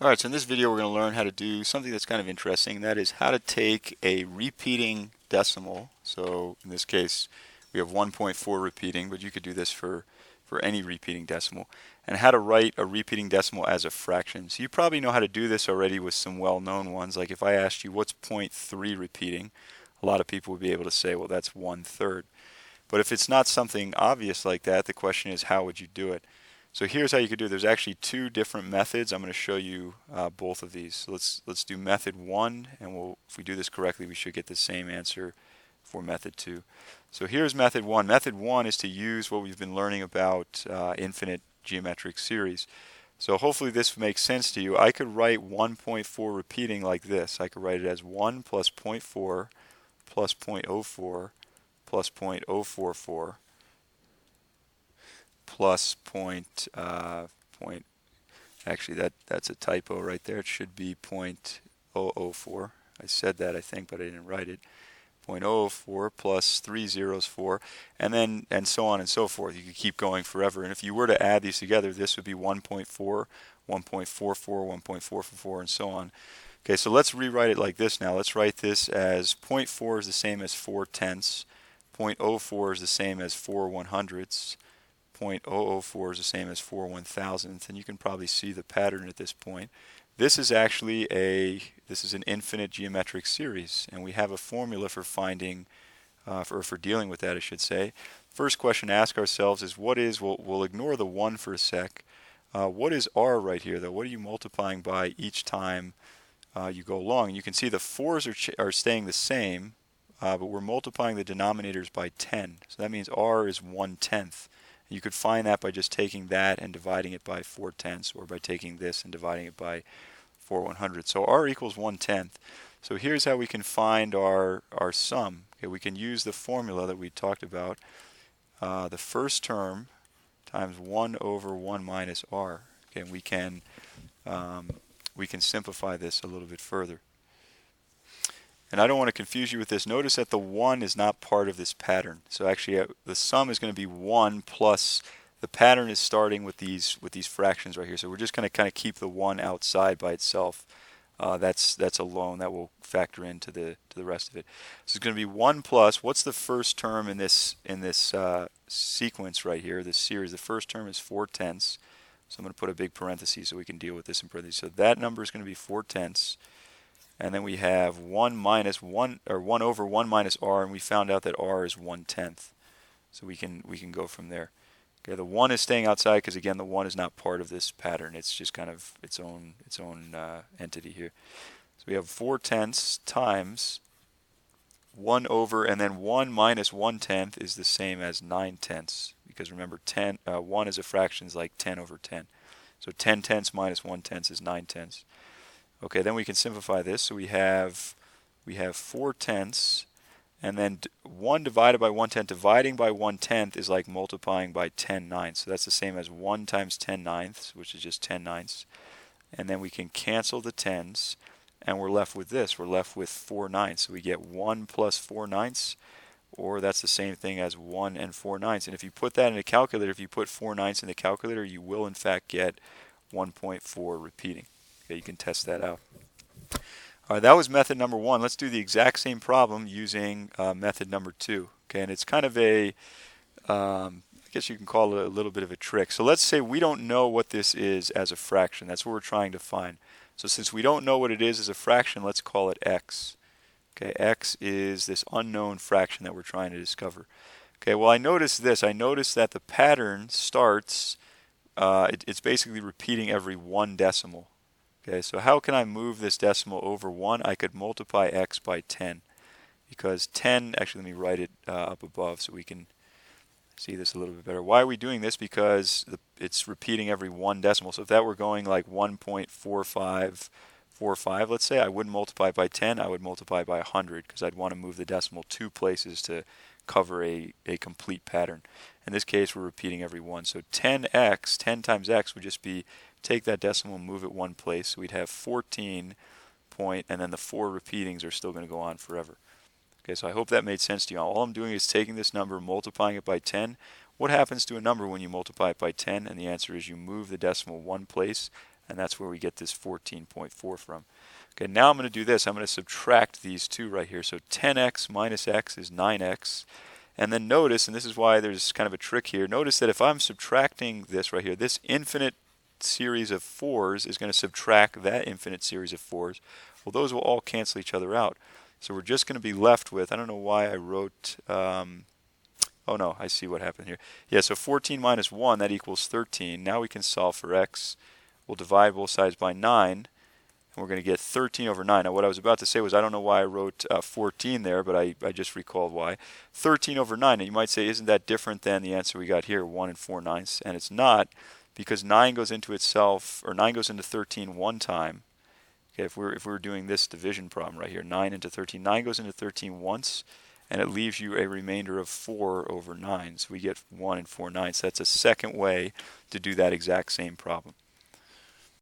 Alright, so in this video we're going to learn how to do something that's kind of interesting. That is how to take a repeating decimal. So in this case we have 1.4 repeating, but you could do this for any repeating decimal. And how to write a repeating decimal as a fraction. So you probably know how to do this already with some well-known ones. Like if I asked you what's 0.3 repeating, a lot of people would be able to say, well, that's 1/3. But if it's not something obvious like that, the question is how would you do it? So here's how you could do it. There's actually two different methods. I'm going to show you both of these. So let's do method 1, and if we do this correctly, we should get the same answer for method 2. So here's method 1. Method 1 is to use what we've been learning about infinite geometric series. So hopefully this makes sense to you. I could write 1.4 repeating like this. I could write it as 1 plus 0.4 plus 0.04 plus 0.044 plus point. Actually, that's a typo right there. It should be 0.004. I said that, I think, but I didn't write it. 0.004 plus 3 zeros 4, and so on and so forth. You could keep going forever. And if you were to add these together, this would be 1.4, 1.44, 1.444, and so on. Okay, so let's rewrite it like this now. Let's write this as 0.4 is the same as 4/10. 0.04 is the same as 4/100. 0.004 is the same as 4/1000th, and you can probably see the pattern at this point. This is actually this is an infinite geometric series, and we have a formula for finding, for dealing with that, I should say. First question to ask ourselves is we'll ignore the 1 for a sec. What is r right here, though? What are you multiplying by each time you go along? And you can see the 4's are staying the same, but we're multiplying the denominators by 10. So that means r is 1/10. You could find that by just taking that and dividing it by 4/10, or by taking this and dividing it by 4/100. So r equals 1/10. So here's how we can find our sum. Okay, we can use the formula that we talked about. The first term times 1 over 1 minus r. Okay, and we can simplify this a little bit further. And I don't want to confuse you with this. Notice that the 1 is not part of this pattern. So actually the sum is going to be 1 plus the pattern is starting with these fractions right here. So we're just going to kind of keep the 1 outside by itself. That's alone. That will factor into the rest of it. So it's going to be 1 plus, what's the first term in this sequence right here, this series? The first term is 4/10. So I'm going to put a big parenthesis so we can deal with this in parentheses. So that number is going to be 4/10. And then we have 1 minus 1, or 1 over 1 minus r, and we found out that r is 1/10. So we can go from there. Okay, the 1 is staying outside because, again, the 1 is not part of this pattern. It's just kind of its own entity here. So we have 4/10 times 1 over, and then 1 minus 1/10 is the same as 9/10, because remember 1 is a fraction is like 10 over 10. So 10/10 minus 1/10 is 9/10. Okay, then we can simplify this. So we have 4/10, and then 1 divided by 1/10 dividing by 1/10 is like multiplying by 10/9. So that's the same as 1 times 10/9, which is just 10/9. And then we can cancel the 10s, and we're left with this. We're left with 4/9. So we get 1 plus 4/9, or that's the same thing as 1 and 4/9. And if you put that in a calculator, if you put 4/9 in the calculator, you will in fact get 1.4 repeating. Okay, you can test that out. All right, that was method number 1. Let's do the exact same problem using method number 2. Okay, and it's kind of I guess you can call it a little bit of a trick. So let's say we don't know what this is as a fraction. That's what we're trying to find. So since we don't know what it is as a fraction, let's call it x. Okay, x is this unknown fraction that we're trying to discover. Okay, well, I noticed this. I noticed that the pattern starts, it's basically repeating every 1 decimal. Okay, so how can I move this decimal over 1? I could multiply x by 10, because 10, actually let me write it up above so we can see this a little bit better. Why are we doing this? Because it's repeating every 1 decimal. So if that were going like 1.4545, let's say, I wouldn't multiply by 10, I would multiply by 100, because I'd want to move the decimal 2 places to cover a complete pattern. In this case, we're repeating every 1. So 10x, 10 times x would just be take that decimal and move it 1 place. So we'd have 14 point, and then the 4 repeatings are still going to go on forever. Okay, so I hope that made sense to you. All I'm doing is taking this number, multiplying it by 10. What happens to a number when you multiply it by 10? And the answer is you move the decimal 1 place, and that's where we get this 14.4 from. Okay, now I'm going to do this. I'm going to subtract these two right here. So 10x minus x is 9x. And then notice, and this is why there's kind of a trick here, notice that if I'm subtracting this right here, this infinite series of 4s is going to subtract that infinite series of 4s. Well, those will all cancel each other out. So we're just going to be left with, I don't know why I wrote, oh no, I see what happened here. Yeah, so 14 minus 1, that equals 13. Now we can solve for x. We'll divide both sides by 9, and we're going to get 13 over 9. Now what I was about to say was I don't know why I wrote 14 there, but I just recalled why. 13 over 9, and you might say, isn't that different than the answer we got here, 1 4/9? And it's not, because 9 goes into itself, or 9 goes into 13 one time. Okay, if we're doing this division problem right here, 9 into 13, 9 goes into 13 once, and it leaves you a remainder of 4 over 9. So we get 1 4/9. So that's a second way to do that exact same problem.